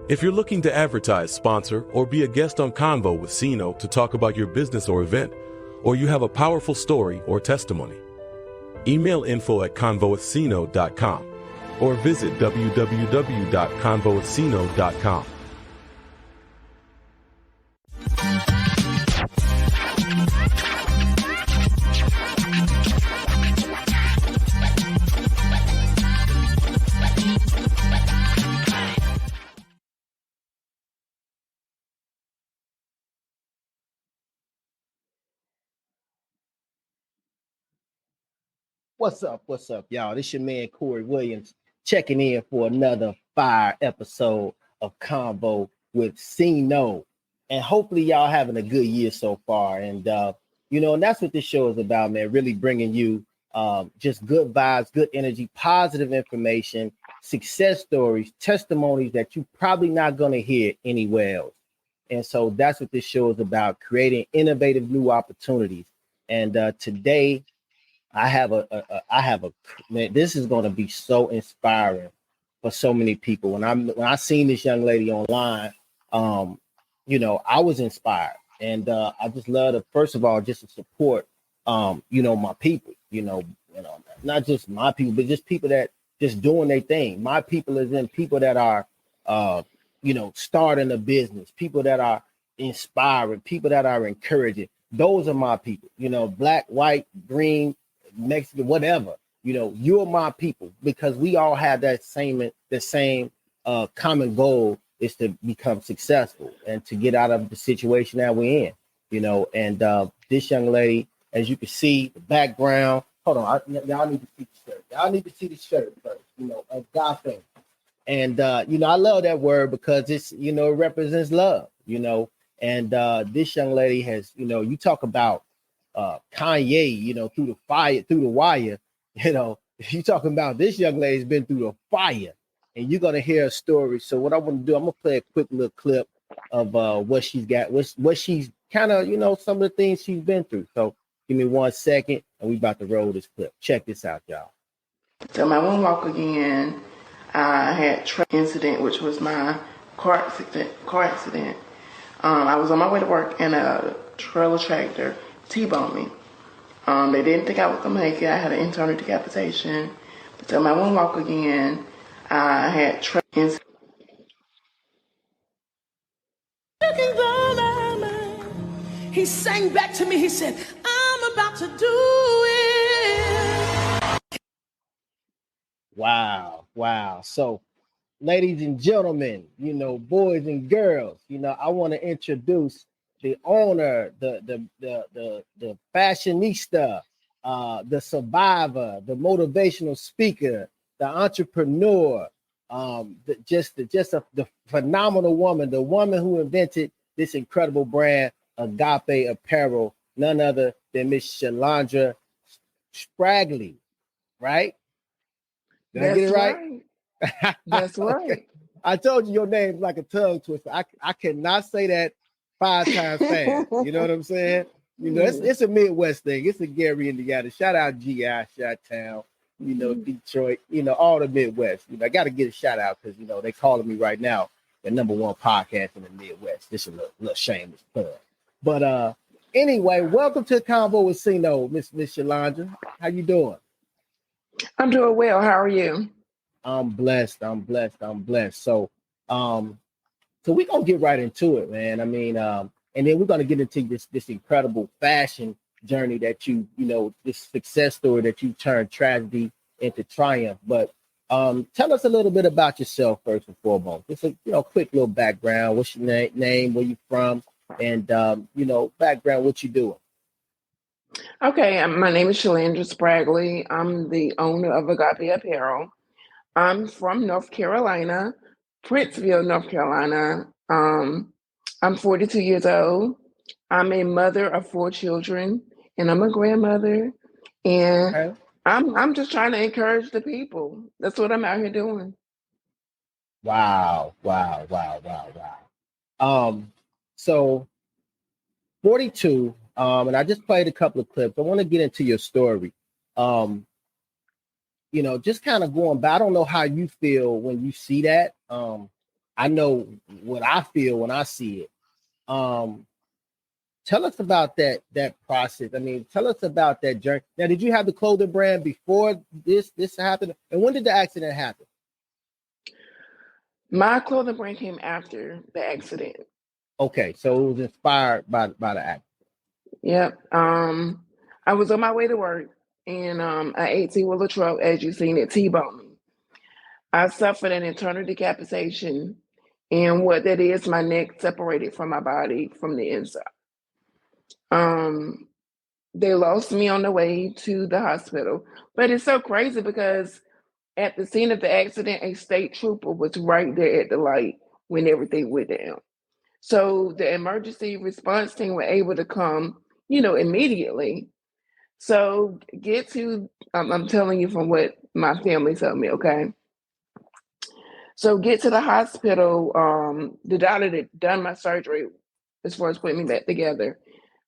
If you're looking to advertise, sponsor, or be a guest on CONVO with CINO to talk about your business or event, or you have a powerful story or testimony, email info@convowithcino.com or visit www.convowithcino.com. What's up, y'all? This your man, Corey Williams, checking in for another fire episode of CONVO with CINO. And hopefully y'all having a good year so far. And, and that's what this show is about, man, really bringing you just good vibes, good energy, positive information, success stories, testimonies that you're probably not going to hear anywhere else. And so that's what this show is about, creating innovative new opportunities. And today, I have a man, this is going to be so inspiring for so many people. When I seen this young lady online, I was inspired, and I just love to, first of all, just to support, my people, not just my people, but just people that just doing their thing. My people is in people that are, starting a business, people that are inspiring, people that are encouraging. Those are my people, black, white, green, Mexican, whatever, you're my people, because we all have the same common goal, is to become successful and to get out of the situation that we're in, and this young lady, as you can see, the background, hold on, y'all need to see the shirt. Y'all need to see the shirt first, AGAPE. And, I love that word because it's, it represents love, and this young lady has, you talk about Kanye, through the wire, you talking about this young lady's been through the fire, and you're going to hear a story. So what I want to do, I'm going to play a quick little clip of what she's got, what she's kind of, some of the things she's been through. So give me 1 second, and we about to roll this clip. Check this out, y'all. So my one walk again, I had incident, which was my car accident. I was on my way to work, and a trailer tractor T-boned me. They didn't think I was gonna make it. I had an internal decapitation. So my one walk again, I had He sang back to me. He said, "I'm about to do it." Wow. So, ladies and gentlemen, boys and girls, I want to introduce the owner, the fashionista, the survivor, the motivational speaker, the entrepreneur, the phenomenal woman, the woman who invented this incredible brand, AGAPE Apparel, none other than Miss Shalandra Spragley, right? Did I get it right? That's right. I told you your name's like a tongue twister. I cannot say that 5 times fast. You know what I'm saying? It's a Midwest thing. It's a Gary, Indiana. Shout out GI, Chi-Town, Detroit, all the Midwest. I got to get a shout out because, they calling me right now the #1 podcast in the Midwest. This is a little shameless plug. But anyway, welcome to CONVO with CINO, Miss Shalandra. How you doing? I'm doing well. How are you? I'm blessed. So, so we're gonna get right into it, man. I mean, and then we're gonna get into this incredible fashion journey that this success story that you turned tragedy into triumph. But tell us a little bit about yourself first and foremost. Just a quick little background. What's your name? Where you from? And background. What you doing? Okay, my name is Shalandra Spragley. I'm the owner of AGAPE Apparel. I'm from North Carolina, Princeville, North Carolina. I'm 42 years old. I'm a mother of 4 children, and I'm a grandmother. And okay. I'm just trying to encourage the people. That's what I'm out here doing. Wow. So 42. And I just played a couple of clips. I want to get into your story. Just kind of going back. I don't know how you feel when you see that. I know what I feel when I see it. Tell us about that process. I mean, tell us about that journey. Now, did you have the clothing brand before this happened? And when did the accident happen? My clothing brand came after the accident. Okay, so it was inspired by the accident. Yep. I was on my way to work and an 18-wheeler truck, as you've seen it, T-boned me. I suffered an internal decapitation, and what that is, my neck separated from my body from the inside. They lost me on the way to the hospital, but it's so crazy because at the scene of the accident, a state trooper was right there at the light when everything went down. So the emergency response team were able to come, immediately. So I'm telling you from what my family told me, okay? So get to the hospital. The doctor that done my surgery, as far as putting me back together,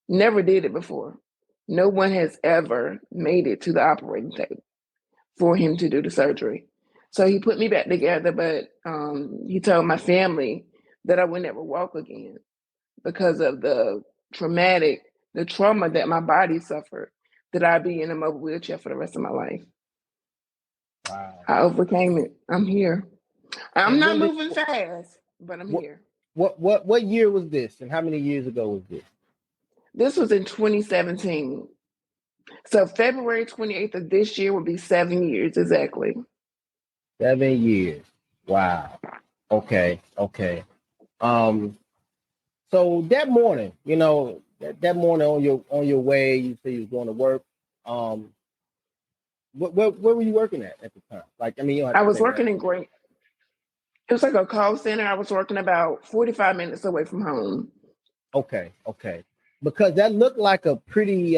never did it before. No one has ever made it to the operating table for him to do the surgery. So he put me back together, but he told my family that I would never walk again because of the trauma that my body suffered, that I'd be in a mobile wheelchair for the rest of my life. Wow. I overcame it. I'm here. I'm And not moving fast, but I'm here. What year was this, and how many years ago was this? This was in 2017. So February 28th of this year will be 7 years exactly. 7 years. Wow. Okay. So that morning, that morning on your way, you say you was going to work. Where were you working at the time? Like, I mean, you don't have I to was say working that. in Great. It was like a call center. I was working about 45 minutes away from home. Okay. Because that looked like a pretty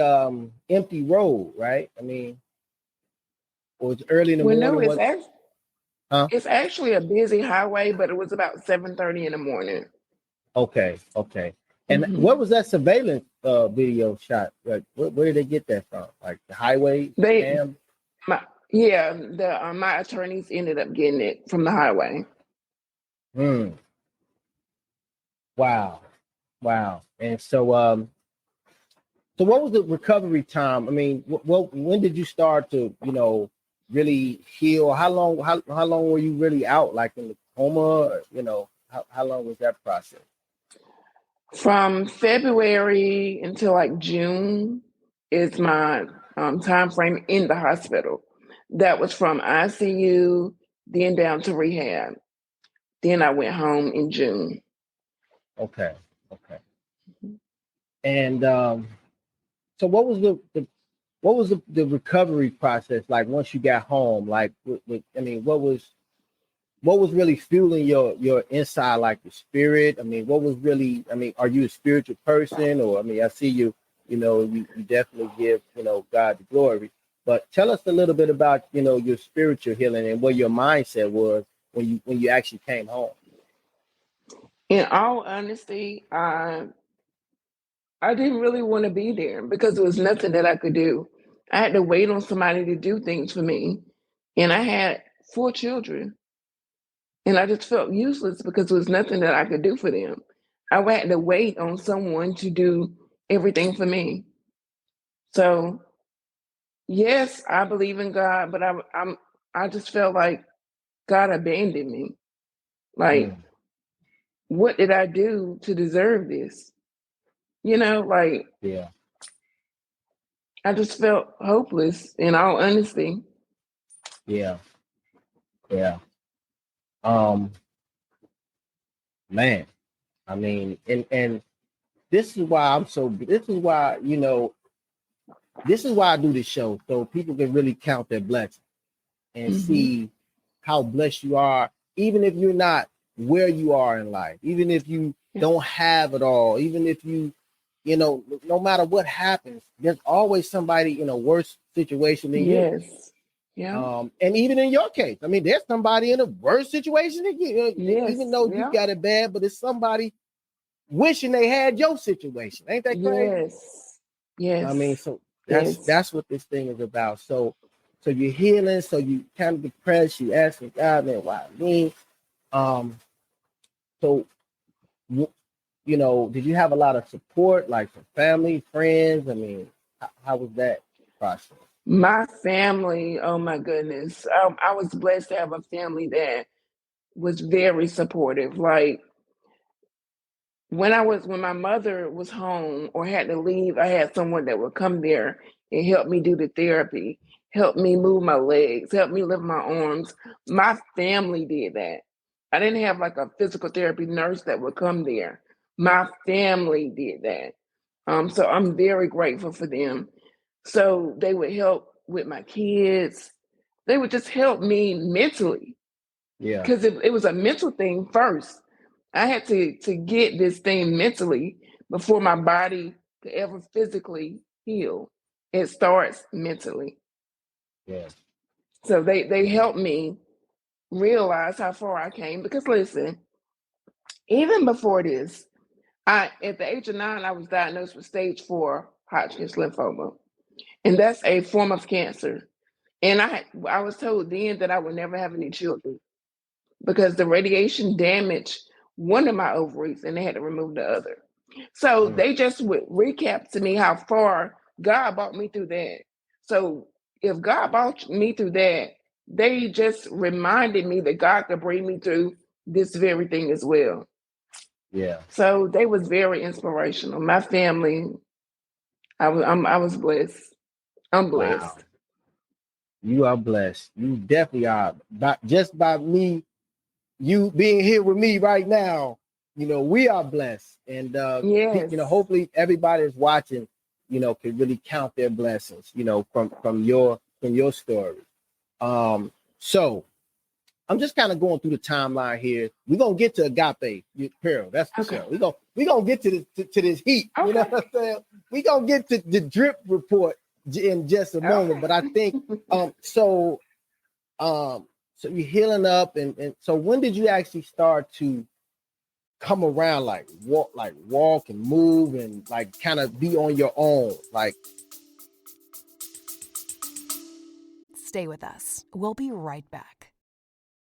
empty road, right? I mean, it was early in the Well, no, morning. Huh? it's actually a busy highway, but it was about 7:30 in the morning. Okay. And Mm-hmm. where was that surveillance video shot? Like, where did they get that from? Like the highway cam? My attorneys ended up getting it from the highway. Wow. And so what was the recovery time? I mean, when did you start to, really heal? How long were you really out, like in the coma? How long was that process? From February until like June is my time frame in the hospital. That was from ICU, then down to rehab. Then I went home in June. Okay. And so what was the recovery process like once you got home? Like, I mean, what was really fueling your inside, like the spirit? I mean, what was really? I mean, are you a spiritual person, or I mean, I see you. You definitely give God the glory. But tell us a little bit about your spiritual healing and what your mindset was when you actually came home. In all honesty, I didn't really want to be there because there was nothing that I could do. I had to wait on somebody to do things for me. And I had 4 children. And I just felt useless because there was nothing that I could do for them. I had to wait on someone to do everything for me. So, yes, I believe in God, but I just felt like God abandoned me. Like, what did I do to deserve this? Like, Yeah. I just felt hopeless in all honesty. Yeah. Man, I mean, and this is why this is why I do this show, so people can really count their blessings and Mm-hmm. see how blessed you are, even if you're not where you are in life, even if you don't have it all, even if no matter what happens, there's always somebody in a worse situation than you. Yes. Yeah. And even in your case, I mean, there's somebody in a worse situation than you, Yes. even though you Yeah. got it bad, but it's somebody wishing they had your situation. Ain't that crazy? Yes. Yes. I mean, so Yes. that's what this thing is about. So you're healing, so you kind of depressed, you asking God, man, why me? So, did you have a lot of support, like from family, friends? I mean, how was that process? My family, oh my goodness. I was blessed to have a family that was very supportive. Like when my mother was home or had to leave, I had someone that would come there and help me do the therapy, help me move my legs, help me lift my arms. My family did that. I didn't have like a physical therapy nurse that would come there. My family did that. So I'm very grateful for them. So they would help with my kids. They would just help me mentally Yeah, because it was a mental thing first. I had to get this thing mentally before my body could ever physically heal. It starts mentally. yeah, So they yeah. helped me realize how far I came. Because listen, even before this, I at the age of 9, I was diagnosed with stage 4 Hodgkin's lymphoma, and that's a form of cancer. And I was told then that I would never have any children because the radiation damaged one of my ovaries and they had to remove the other. So Mm, they just would recap to me how far God brought me through that. So if God brought me through that, they just reminded me that God could bring me through this very thing as well. yeah. So they was very inspirational. My family, I was blessed. I'm Wow. blessed. You are blessed. You definitely are. Just by me, you being here with me right now, we are blessed. And Yes. hopefully everybody is watching, can really count their blessings, from your story. So I'm just kind of going through the timeline here. We're gonna get to Agape Apparel, that's for Okay. sure. We're gonna get to this heat, you know Okay. what I'm saying? We're gonna get to the drip report in just a moment. But I Okay. think so you're healing up, and so when did you actually start to come around, like walk and move and like kind of be on your own? Like, Stay with us. We'll be right back.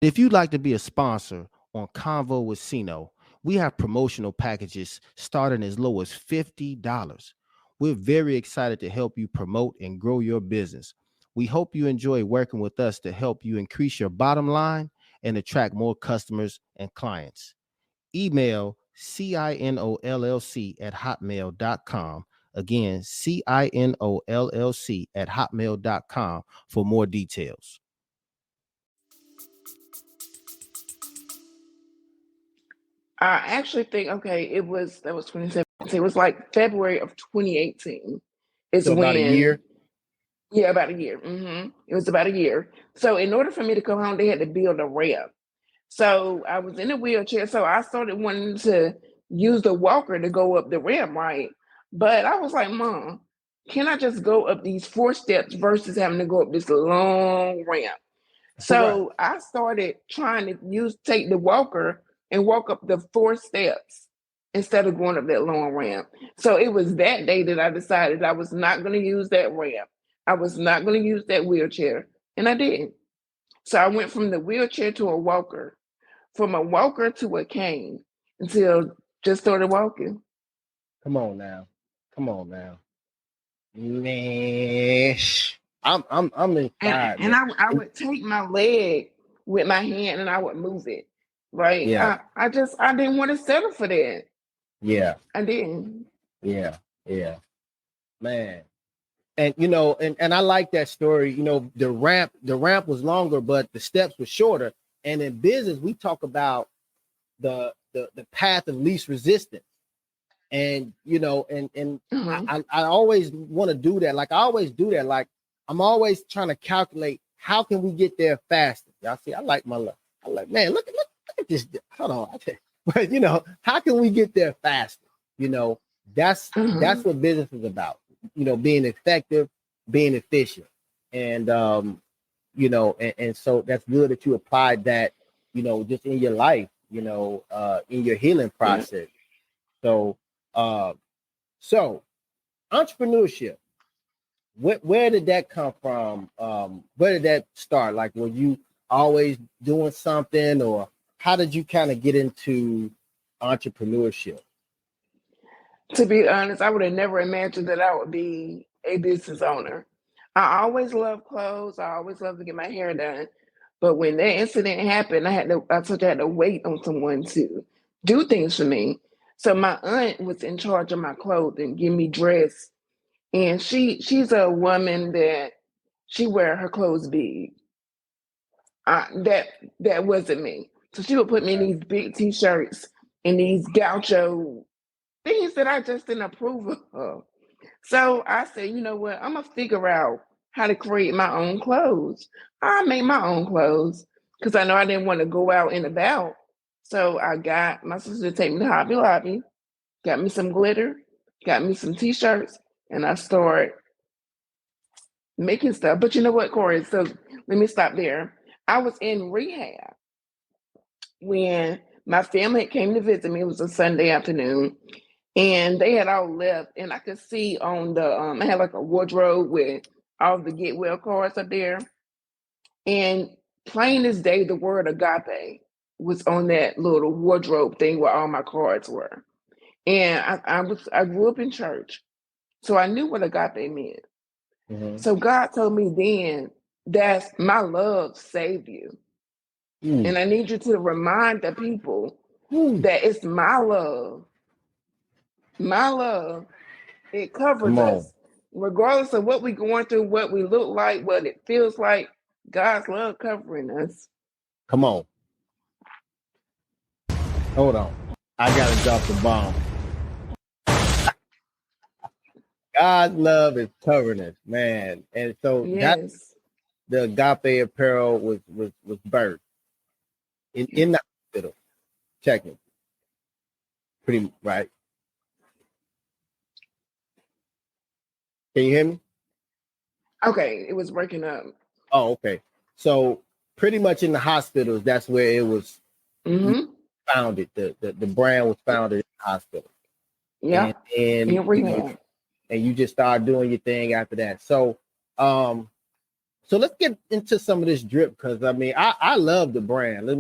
If you'd like to be a sponsor on Convo with CINO, we have promotional packages starting as low as $50. We're very excited to help you promote and grow your business. We hope you enjoy working with us to help you increase your bottom line and attract more customers and clients. Email CINOLLC at hotmail.com. Again, CINOLLC at hotmail.com for more details. I actually think that was 2017. It was like February of 2018 is so about a when year. yeah, about a year. It was about a year. So in order for me to come home, they had to build a ramp. So I was in a wheelchair. So I started wanting to use the walker to go up the ramp, right? But I was like, Mom, can I just go up these 4 steps versus having to go up this long ramp? Right. So I started trying to take the walker and walk up the 4 steps instead of going up that long ramp. So it was that day that I decided I was not going to use that ramp. I was not going to use that wheelchair. And I didn't. So I went from the wheelchair to a walker, from a walker to a cane until just started walking. Come on now, man. I'm And inspired, and man. I would take my leg with my hand and I would move it. Right. Yeah, I didn't want to settle for that. yeah, I didn't. yeah, yeah, man. And and I like that story. The ramp was longer, but the steps were shorter. And in business, we talk about the path of least resistance. And Uh-huh. I always want to do that. Like I always do that. Like I'm always trying to calculate how can we get there faster. Y'all see, I like my luck. I like, man, look at this. Hold on. But how can we get there faster? You know, that's Uh-huh. what business is about. Being effective, being efficient. And and so that's good that you applied that, just in your life, in your healing Yeah. process. So uh so entrepreneurship, where did that come from? Where did that start? Like, were you always doing something, or how did you kind of get into entrepreneurship? To be honest, I would have never imagined that I would be a business owner. I always loved clothes. I always loved to get my hair done. But when that incident happened, I told you I had to wait on someone to do things for me. So my aunt was in charge of my clothing, give me dress. And she's a woman that she wear her clothes big. That wasn't me. So she would put me in these big t-shirts and these gaucho things that I just didn't approve of. So I said, you know what? I'm gonna figure out how to create my own clothes. I made my own clothes because I know I didn't want to go out and about. So I got my sister to take me to Hobby Lobby, got me some glitter, got me some t-shirts, and I started making stuff. But you know what, Corey? So let me stop there. I was in rehab when my family came to visit me. It was a Sunday afternoon, and they had all left, and I could see on the I had like a wardrobe with all the get well cards up there, and plain as day, the word agape was on that little wardrobe thing where all my cards were. And I grew up in church, so I knew what agape meant. Mm-hmm. So God told me then, that's my love saved you. And I need you to remind the people that it's my love. My love, it covers us. Regardless of what we're going through, what we look like, what it feels like, God's love covering us. Come on. Hold on. I gotta drop the bomb. God's love is covering us, man. And so that's the agape apparel was birthed in the hospital, technically. Pretty right. Can you hear me? Okay, it was breaking up. Oh, okay. So pretty much in the hospitals, that's where it was founded. The brand was founded in the hospital. Yeah. And you just started doing your thing after that. So so let's get into some of this drip, because I mean I love the brand. Let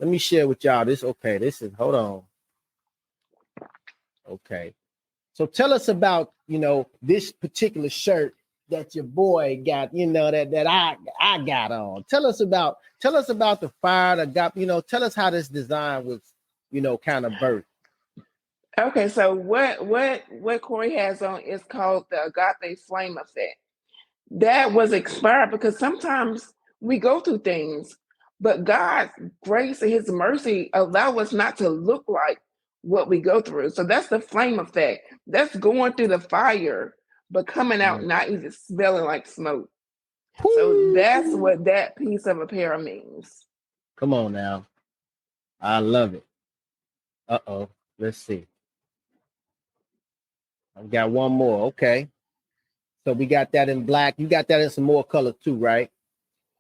me share with y'all this. Okay, hold on. Okay. So tell us about, this particular shirt that your boy got, that I got on. Tell us about the fire that got, tell us how this design was, kind of birthed. Okay, so what Corey has on is called the agape flame effect. That was expired because sometimes we go through things, but God's grace and his mercy allow us not to look like what we go through. So that's the flame effect. That's going through the fire, but coming out not even smelling like smoke. So that's what that piece of apparel means. Come on now. I love it. Uh-oh. Let's see. I've got one more. Okay. So we got that in black. You got that in some more colors too, right?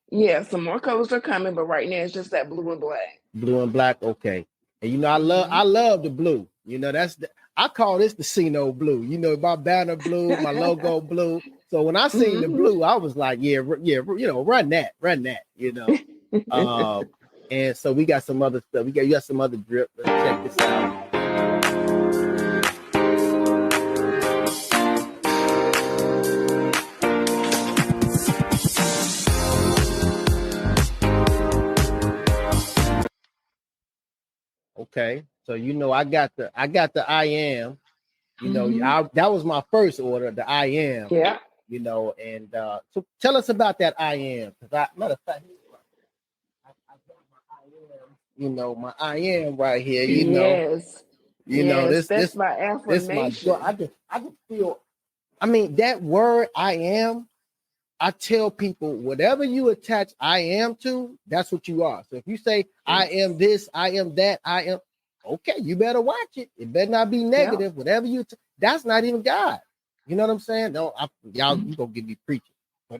Yeah, some more colors are coming, but right now it's just that blue and black. Blue and black, okay. And I love the blue. I call this the CINO blue. My banner blue, my logo blue. So when I seen the blue, I was like, yeah, run that. And so we got some other stuff. You got some other drip. Let's check this out. Okay, so I got the I am, that was my first order, the I am. Yeah. And so tell us about that I am, because matter of fact, I got my I am right here. Yes. This my affirmation. I just feel. I mean, that word I am. I tell people, whatever you attach I am to, that's what you are. So if you say I am this, I am that, I am, okay, you better watch it. It better not be negative. Yeah. Whatever that's not even God. You know what I'm saying? No, y'all, you gonna get me preaching. But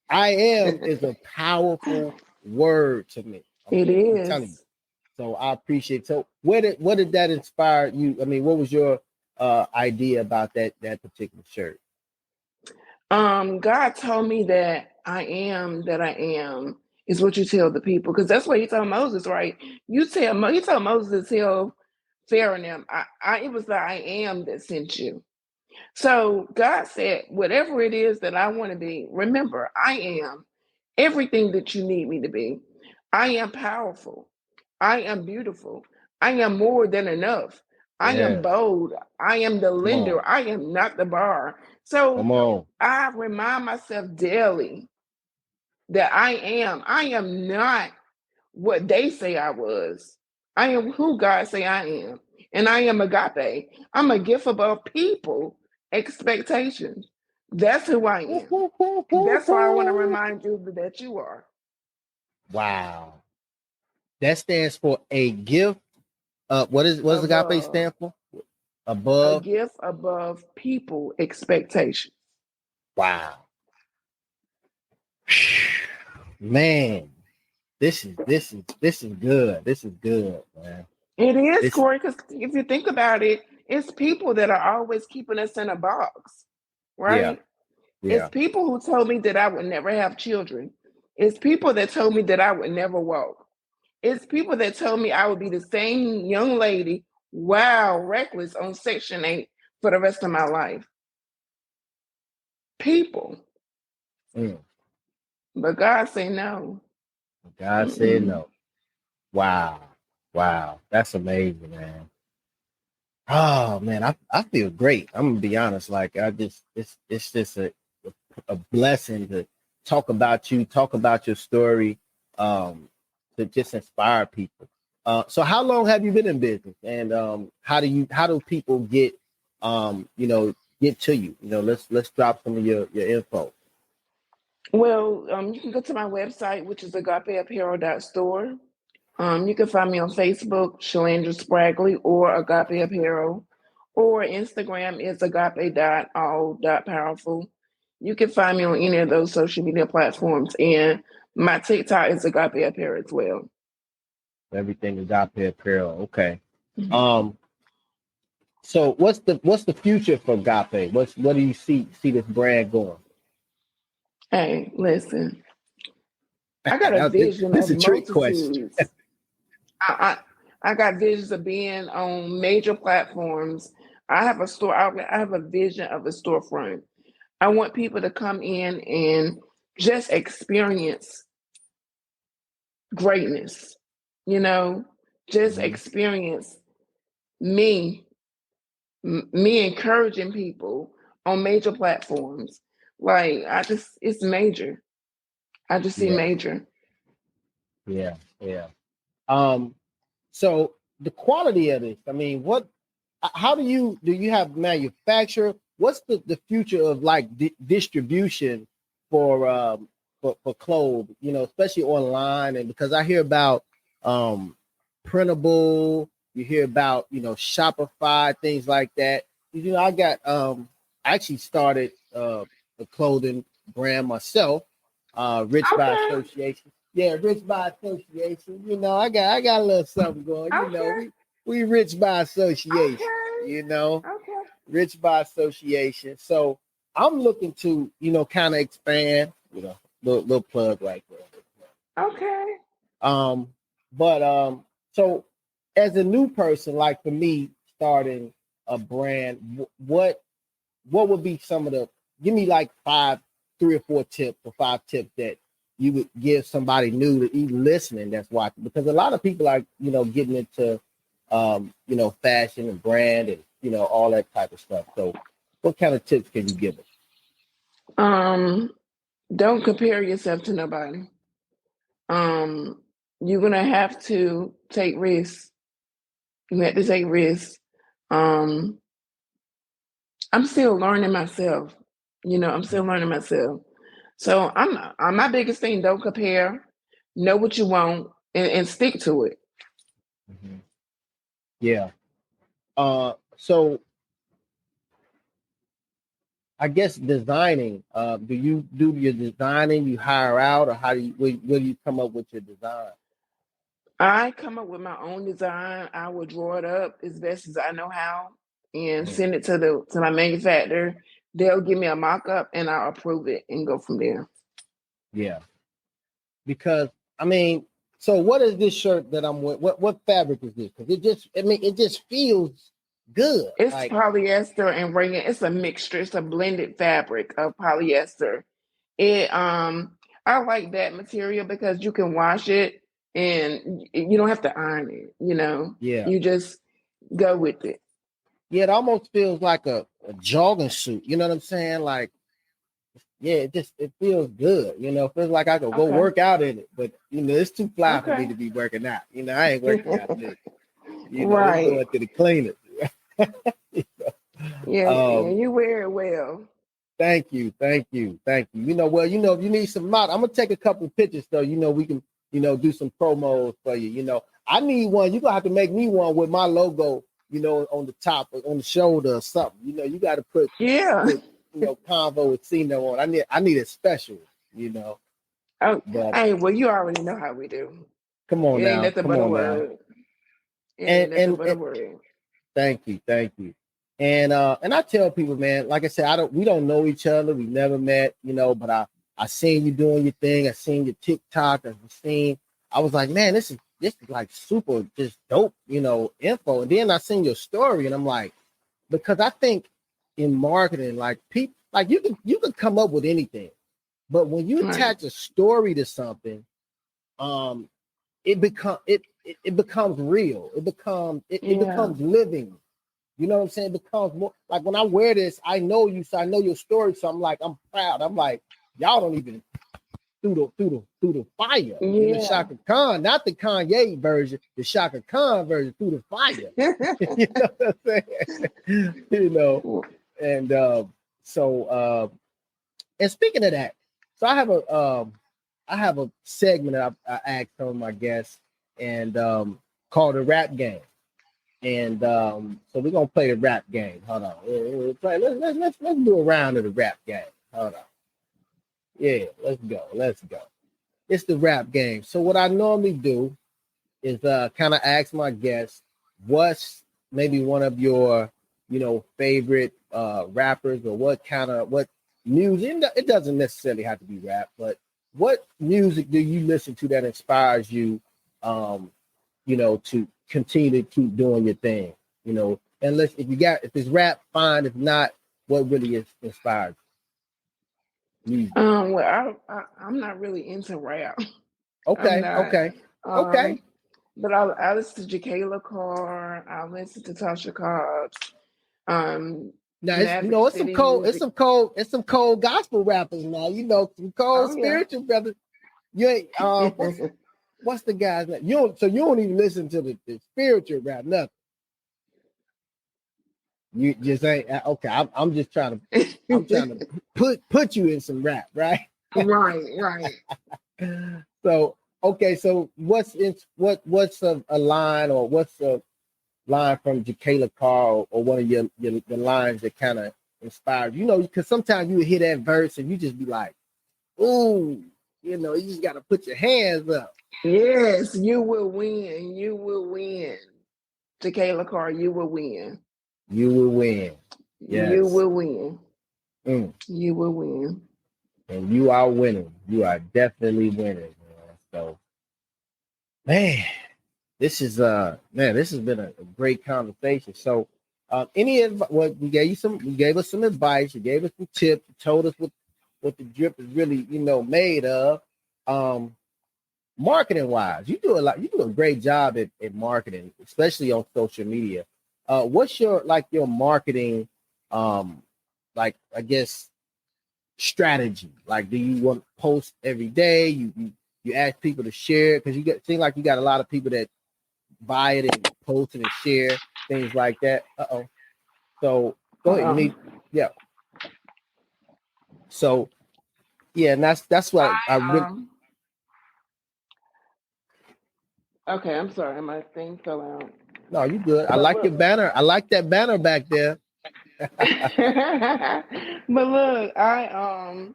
I am is a powerful word to me. Okay? It is. I'm telling you. So I appreciate. So what did that inspire you? I mean, what was your idea about that particular shirt? God told me that I am, is what you tell the people, because that's what he told Moses, right? He told Moses to tell Pharaoh and them, it was the I am that sent you. So God said, whatever it is that I want to be, remember, I am everything that you need me to be. I am powerful. I am beautiful. I am more than enough. I am Yes. bold. I am the Come on. lender. I am not the borrower. So Come on. I remind myself daily that I am not what they say I was. I am who God say I am. And I am agape. I'm a gift above people expectations. That's who I am. That's why I want to remind you that you are. Wow. That stands for a gift. What does agape Above. stand for? A Above. gift above people expectations. Wow. Man, this is good. This is good, man. It is, This Corey, because if you think about it, it's people that are always keeping us in a box, yeah, right? It's yeah. people who told me that I would never have children. It's people that told me that I would never walk. It's people that told me I would be the same young lady, wild, reckless on Section 8 for the rest of my life. People. Mm. But God say no. God said Mm-mm. no. Wow. Wow. That's amazing, man. Oh man, I feel great. I'm gonna be honest. Like it's just a blessing to talk about you, talk about your story, to just inspire people. So how long have you been in business, and how do people get get to you? Let's drop some of your info. Well, you can go to my website, which is agapeapparel.store. You can find me on Facebook, Shalandra Spragley, or Agape Apparel, or Instagram is agape.all.powerful. You can find me on any of those social media platforms, and my TikTok is Agape Apparel as well. Everything is Agape Apparel. Okay. Mhm. Um. So what's the future for Agape? What do you see this brand going? Hey, listen, I got a vision This is of a trick question. multitudes. I, I got visions of being on major platforms. I have a store. I have a vision of a storefront. I want people to come in and just experience greatness, you know, just Mhm. experience me, me encouraging people on major platforms. Like, it's major. I just see Yeah, major. yeah, yeah. Um, so the quality of this, I mean, how do you have manufacture? What's the future of like distribution for for clothes, especially online? And because I hear about printable, you hear about, Shopify, things like that. I got I actually started a clothing brand myself, Rich by Okay, Association. Yeah, Rich by Association. I got a little something going. okay, We rich by association. okay, You know, okay, rich by association. So I'm looking to kind of expand. Little plug right there. okay. But so as a new person, like for me, starting a brand, what would be some of the? Give me like 3 or 4 tips that you would give somebody new to even listening that's watching, because a lot of people are getting into fashion and brand and all that type of stuff. So what kind of tips can you give us? Um, don't compare yourself to nobody. Um, you're gonna have to take risks. You have to take risks. Um, I'm still learning myself. I'm still learning myself. So I'm my biggest thing, don't compare, know what you want and stick to it. Mhm. Yeah. So I guess designing. Do you do your designing? You hire out, or how do where do you come up with your design? I come up with my own design. I will draw it up as best as I know how and Mm. send it to my manufacturer. They'll give me a mock up and I'll approve it and go from there. Yeah, because I mean, so what is this shirt that I'm with? What fabric is this? Because it just feels good. It's Like, polyester and rayon. It's a mixture. It's a blended fabric of polyester. It I like that material because you can wash it and you don't have to iron it, you know. yeah, You just go with it. yeah, it almost feels like a jogging suit. You know what I'm saying? Like, yeah, it feels good. You know, it feels like I could go Okay. work out in it, but you know, it's too fly for me Okay. to be working out. You know, I ain't working out in it. You know, it's Right. going to the cleaners. Yeah, yeah, um, you wear it well. Thank you, thank you, thank you. You know, well, you know, if you need some mod, I'm gonna take a couple of pictures so you know we can, you know, do some promos for you. You know, I need one. You're gonna have to make me one with my logo, you know, on the top or on the shoulder or something. You know, you gotta Yeah. put you know, CONVO with CINO on. I need it special, you know. Oh, But hey, well, you already know how we do. come It on ain't now, nothing come but a on now. word. It And ain't nothing and, but a and word. thank you, thank you. And I tell people, man, like I said, we don't know each other, we never met, you know, but I seen you doing your thing, I seen your TikTok, I was like, man, this is like super just dope, you know, info. And then I seen your story and I'm like, because I think in marketing, like people like you can come up with anything, but when you Right. attach a story to something, um, it becomes real. It Yeah. becomes living. You know what I'm saying? It becomes more like when I wear this, I know you, so I know your story. So I'm like, I'm proud. I'm like, y'all don't even through the fire. You know, Yeah. Shaka Khan, not the Kanye version, the Shaka Khan version through the fire. You know what I'm saying? You know, and and speaking of that, so I have a segment that I asked some of my guests and called a rap game. And so we're gonna play the rap game. Hold on. Let's do a round of the rap game. Hold on. Yeah, let's go. Let's go. It's the rap game. So what I normally do is kind of ask my guests what's maybe one of your, you know, favorite rappers or what music. It doesn't necessarily have to be rap, but what music do you listen to that inspires you um, you know, to continue to keep doing your thing, you know. And if it's rap, fine. If not, what really is inspired you? Well, I'm not really into rap. I'm Okay, not. okay, okay. Um, but I listen to Jacqueline Carr. I listen to Tasha Cobbs. Um, Now it's you Maverick know City Music. it's some cold gospel rappers now. You know some cold Oh yeah. spiritual brothers. You ain't what's the guy's name? You don't even listen to the spiritual rap nothing. You just ain't okay. I'm trying to put you in some rap, right? Right, right. So okay, so what's a line or what's a line from Jacqueline Carr or one of your the lines that kind of inspired you? You know, because sometimes you hear that verse and you just be like, ooh, you know, you just got to put your hands up. Yes, you will win. You will win. Jacqueline Carr, you will win. You will win. You Yes. will win. Mm. You will win. And you are winning. You are definitely winning. Man. So, man, this has been a great conversation. So you gave us some advice, you gave us some tips, you told us what the drip is really, you know, made of. um Marketing wise, you do a great job at marketing, especially on social media. What's your marketing um like, I guess, strategy? Like, do you want to post every day? You ask people to share because seem like you got a lot of people that buy it and post it and share things like that. So go Hold ahead. You on. need, yeah. So yeah, and that's what I really. Okay, I'm sorry, my thing fell out. No, you good. I But like your look, banner. I like that banner back there. but look, I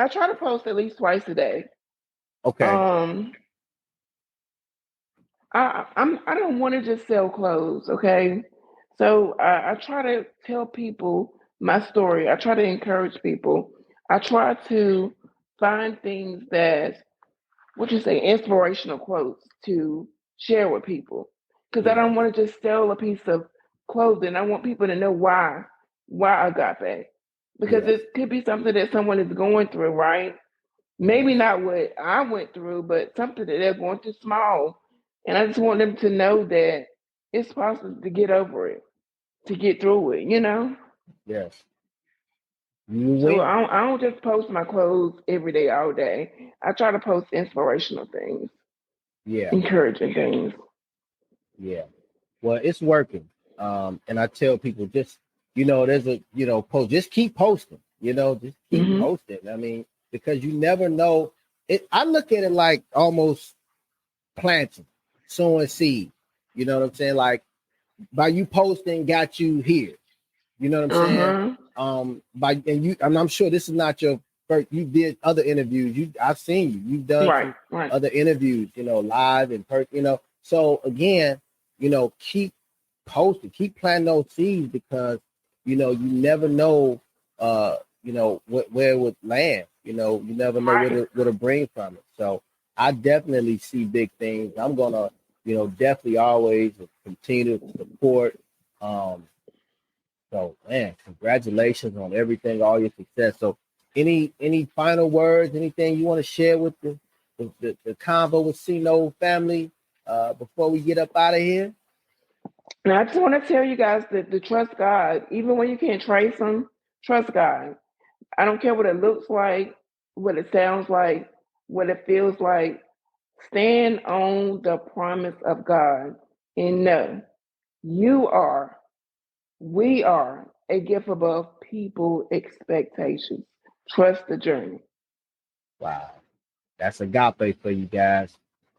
try to post at least twice a day. Okay. Um, I don't want to just sell clothes, okay? So I try to tell people my story. I try to encourage people. I try to find things that what you say, inspirational quotes to share with people. Because I Yeah. don't want to just sell a piece of clothing. I want people to know why Agape. Because Yes. it could be something that someone is going through, right? Maybe not what I went through, but something that they're going through small. And I just want them to know that it's possible to get over it, to get through it, you know? Yes. You So win. I don't just post my clothes every day, all day. I try to post inspirational things, Yeah. encouraging things. Yeah. Well, it's working. And I tell people just, there's a, post, just keep posting, just keep Hmm. posting. I mean, because you never know it. I look at it like almost planting, sowing seed. You know what I'm saying? Like by you posting got you here. You know what I'm saying? Uh-huh. And I'm sure this is not your first. You did other interviews. I've seen you. You've done Right, some right. other interviews, live and person. So again, keep posting, keep planting those seeds because you never know, where it would land. You never know Right. where to bring from it. So I definitely see big things. I'm gonna, definitely always continue to support. So man, congratulations on everything, all your success. So any final words, anything you want to share with the Convo with CINO family before we get up out of here? And I just want to tell you guys that to trust God, even when you can't trace Him, trust God. I don't care what it looks like, what it sounds like, what it feels like. Stand on the promise of God and know you are, we are a gift above people expectations. Trust the journey. Wow. That's agape for you guys.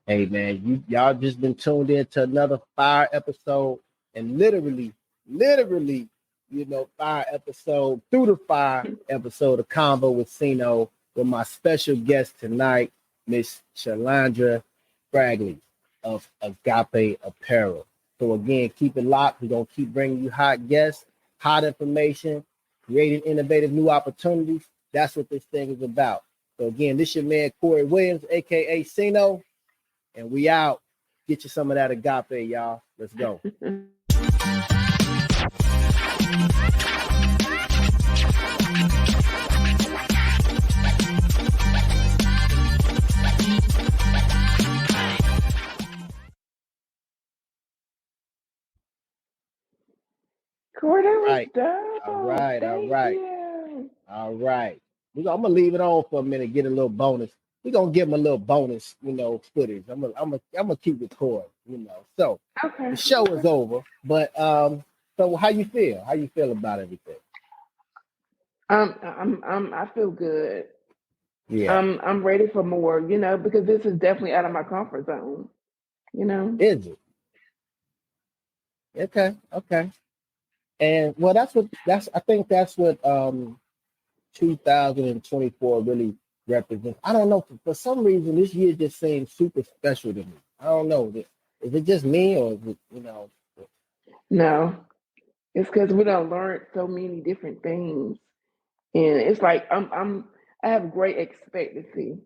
Hey man, y'all just been tuned in to another fire episode, and literally, fire episode through the fire episode of Convo with CINO with my special guest tonight, Miss Shalandra Spragley of Agape Apparel. So again, keep it locked. We're gonna keep bringing you hot guests, hot information, creating innovative new opportunities. That's what this thing is about. So again, this your man Corey Williams, aka CINO, and we out. Get you some of that agape, y'all. Let's go. Corey, that was Right. All dope. right. All Thank right. you. All right. I'm gonna leave it on for a minute, get a little bonus. We're gonna give them a little bonus, footage. I'm gonna keep it core. So Okay. the show is Okay. over, but so how you feel? How you feel about everything? I feel good. Yeah. I'm ready for more, because this is definitely out of my comfort zone, you know. Is it? Okay. Okay. And well, I think that's what 2024 really represents. I don't know. For some reason, this year just seems super special to me. I don't know. Is it just me or is it? No, it's because we don't learn so many different things, and it's like I have great expectancy.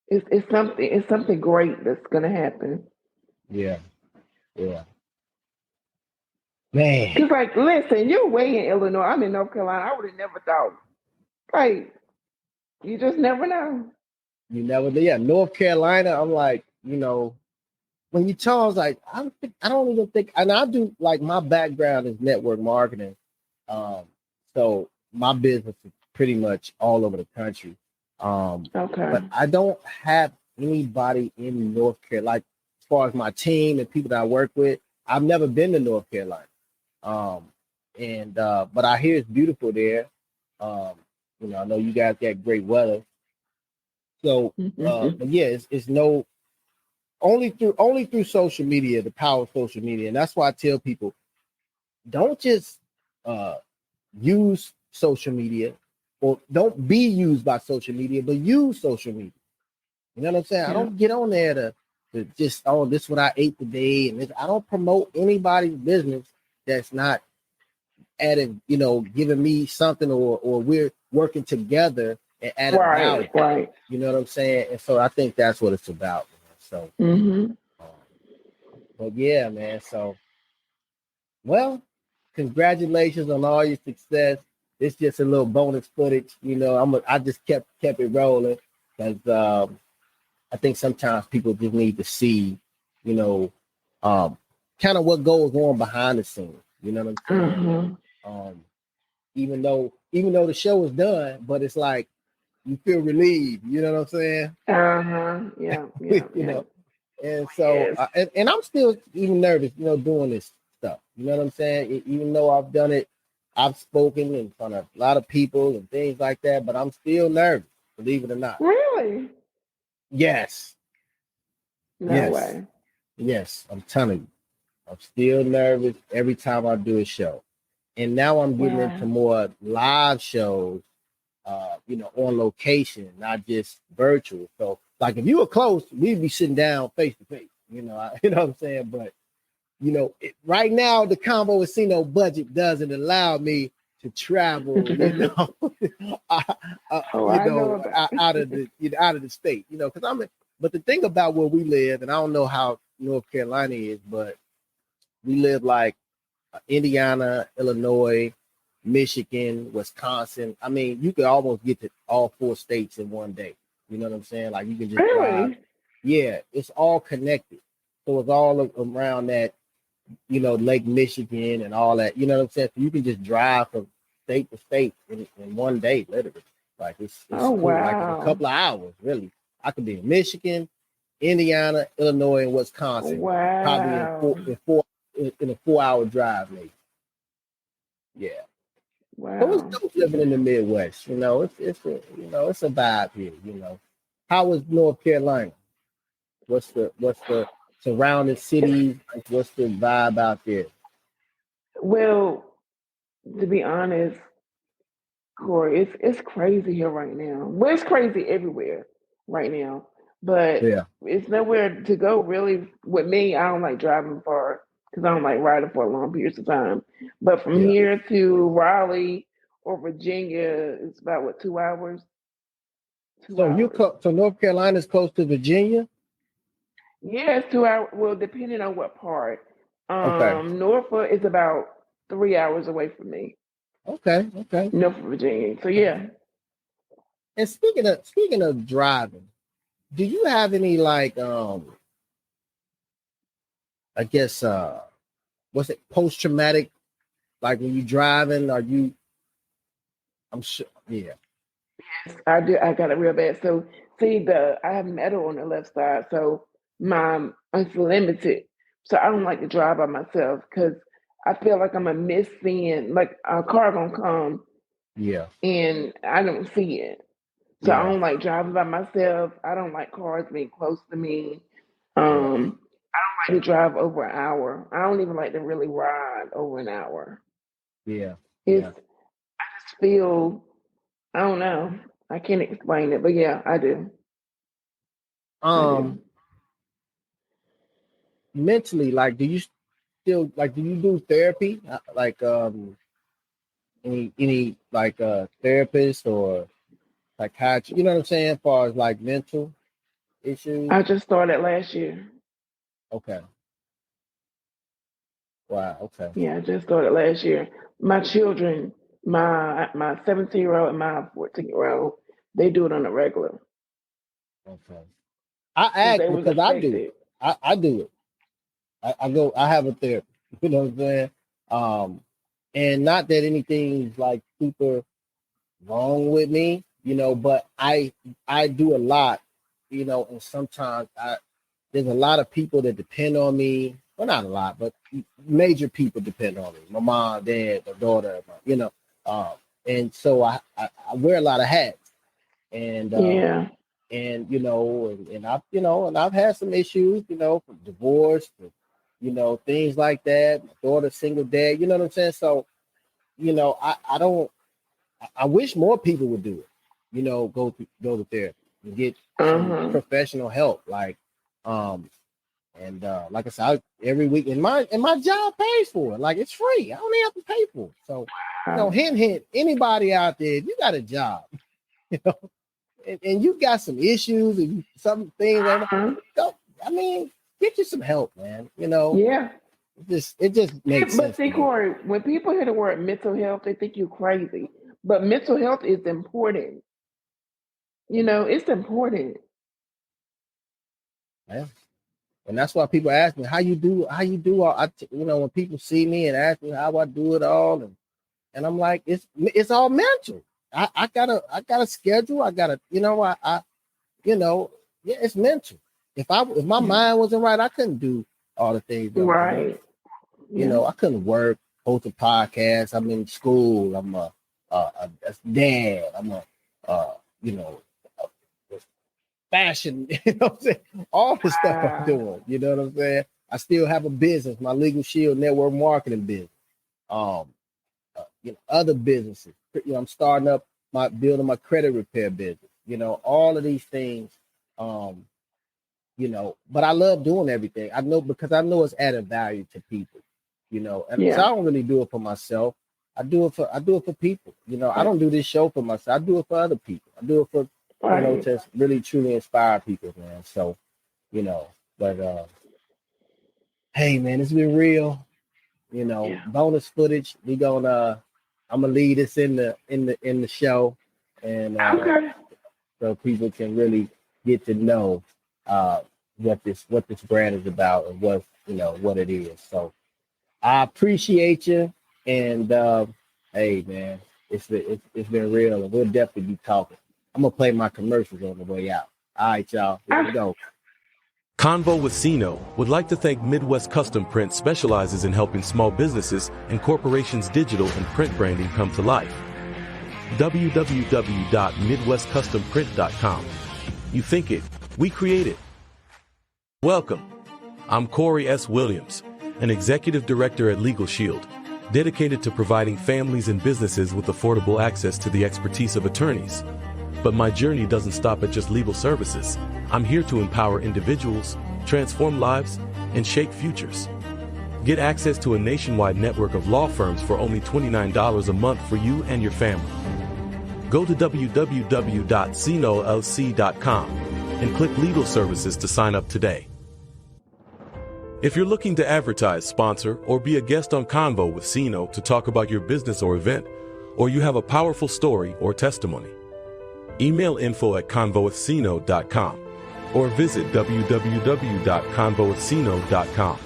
It's something great that's gonna happen. Yeah, yeah. Man, Cause like, listen, you're way in Illinois. I'm in North Carolina. I would have never thought. Like, you just never know. you never. Yeah, North Carolina. I'm like, when you tell, I was like, I don't even think. And I do like my background is network marketing. Um, so my business is pretty much all over the country. Okay. But I don't have anybody in North Carolina, like as far as my team and people that I work with. I've never been to North Carolina. Um, and but I hear it's beautiful there. Um, I know you guys got great weather. So Mm-hmm. but yeah, it's no only through social media, the power of social media. And that's why I tell people don't just uh use social media or don't be used by social media, but use social media. You know what I'm saying? I Yeah. don't get on there to just, oh, this is what I ate today. And I don't promote anybody's business that's not adding, giving me something or we're working together and added value. Right. You know what I'm saying? And so I think that's what it's about. So, Mm-hmm. but yeah, man. So, well, congratulations on all your success. It's just a little bonus footage. You know, I just kept it rolling because I think sometimes people just need to see, you know, kind of what goes on behind the scenes. You know what I'm saying? Mm-hmm. Even though the show is done, but it's like you feel relieved. You know what I'm saying? Yeah. You know, and so and I'm still even nervous, you know, doing this stuff. You know what I'm saying? Even though I've done it, I've spoken in front of a lot of people and things like that, but I'm still nervous, believe it or not. Really? Yes. No way. Yes, I'm telling you, I'm still nervous every time I do a show. And now I'm getting into more live shows, you know, on location, not just virtual. So, like, if you were close, we'd be sitting down face to face. You know, you know what I'm saying? But you know, right now the CONVO with CINO budget doesn't allow me to travel. You know, out of the state. You know, because But the thing about where we live, and I don't know how North Carolina is, but we live like Indiana, Illinois, Michigan, Wisconsin. I mean, you could almost get to all 4 states in one day. You know what I'm saying? Like you can just drive. Yeah, it's all connected. So it's all around that, you know, Lake Michigan and all that. You know what I'm saying? So you can just drive from state to state in one day, literally. Like it's cool. Like in a couple of hours, really. I could be in Michigan, Indiana, Illinois, and Wisconsin. Probably in a 4-hour drive, maybe. Yeah. Wow. So it's dope living in the Midwest. You know, it's a vibe here. You know, how is North Carolina? What's the surrounding cities? Like, what's the vibe out there? Well, to be honest, Corey, it's crazy here right now. Well, it's crazy everywhere right now, but Yeah. it's nowhere to go really. With me, I don't like driving far because I don't like riding for long periods of time. But from here to Raleigh or Virginia, it's about what 2 hours. 2 hours. So North Carolina is close to Virginia? Yeah, it's 2 hours. Well, depending on what part. Okay. Norfolk is about 3 hours away from me. Okay. Norfolk, Virginia. So yeah. And speaking of driving, do you have any like I guess what's it, post-traumatic, like when you driving, I'm sure, yeah. I do. I got it real bad. So see, I have metal on the left side, so it's limited. So I don't like to drive by myself because I feel like I'm a miss seeing like a car gonna come. Yeah. And I don't see it. So I don't like driving by myself. I don't like cars being close to me. I don't like to drive over an hour. I don't even like to really ride over an hour. Yeah. I just feel, I don't know. I can't explain it, but yeah, I do. Mentally, like, do you do therapy? Like, any like therapist or psychiatrist? You know what I'm saying? As far as like mental issues. I just started last year. Okay. Wow. Okay. Yeah, I just started last year. My children, my 17-year-old and my 14-year-old, they do it on a regular. Okay. I ask because I do it. I do it. I have a therapist. You know what I'm saying? And not that anything's like super wrong with me, you know, but I do a lot, you know, and sometimes there's a lot of people that depend on me. Well, not a lot, but major people depend on me. My mom, dad, my daughter, you know. And so I wear a lot of hats. And and you know, and I've, you know, and I've had some issues, you know, from divorce, you know, things like that. My daughter, single dad, you know what I'm saying? So, you know, I wish more people would do it, you know, go to therapy and get some professional help. Like, like I said, every week, and my job pays for it. Like, it's free. I don't even have to pay for it. So, you know, hint, anybody out there, if you got a job, you know, and you got some issues and some things that Uh-huh. go. I mean, get you some help, man. You know, Yeah. it just makes But sense to see, me. Corey, when people hear the word mental health, they think you're crazy. But mental health is important. It's important. Yeah. And that's why people ask me how you do all. When people see me and ask me how I do it all, and I'm like, it's all mental. I got a schedule. I got yeah, it's mental. If my mind wasn't right, I couldn't do all the things that I'm doing. Right. Yeah. I couldn't work, host a podcast. I'm in school. I'm a dad. I'm you know, fashion, what I'm saying? All the stuff I'm doing, you know what I'm saying? I still have a business, my Legal Shield network marketing business. Other businesses. I'm starting up building my credit repair business. All of these things. But I love doing everything. I know because I know it's added value to people. And so I don't really do it for myself. I do it for people. I don't do this show for myself. I do it for other people. I do it for to really truly inspire people, man. So, but hey man, it's been real. Bonus footage. I'm gonna lead this in the show, and Okay. so people can really get to know what this brand is about and what it is. So I appreciate you, and hey man, it's been real, and we'll definitely be talking. I'm gonna play my commercials on the way out. All right, y'all, here we go. CONVO with CINO would like to thank Midwest Custom Print specializes in helping small businesses and corporations' digital and print branding come to life. www.midwestcustomprint.com. You think it, we create it. Welcome. I'm Corey S. Williams, an executive director at Legal Shield, dedicated to providing families and businesses with affordable access to the expertise of attorneys. But my journey doesn't stop at just legal services. I'm here to empower individuals, transform lives, and shape futures. Get access to a nationwide network of law firms for only $29 a month for you and your family. Go to www.cinolc.com and click Legal Services to sign up today. If you're looking to advertise, sponsor, or be a guest on CONVO with CINO to talk about your business or event, or you have a powerful story or testimony, email info@convowithcino.com or visit www.convowithcino.com.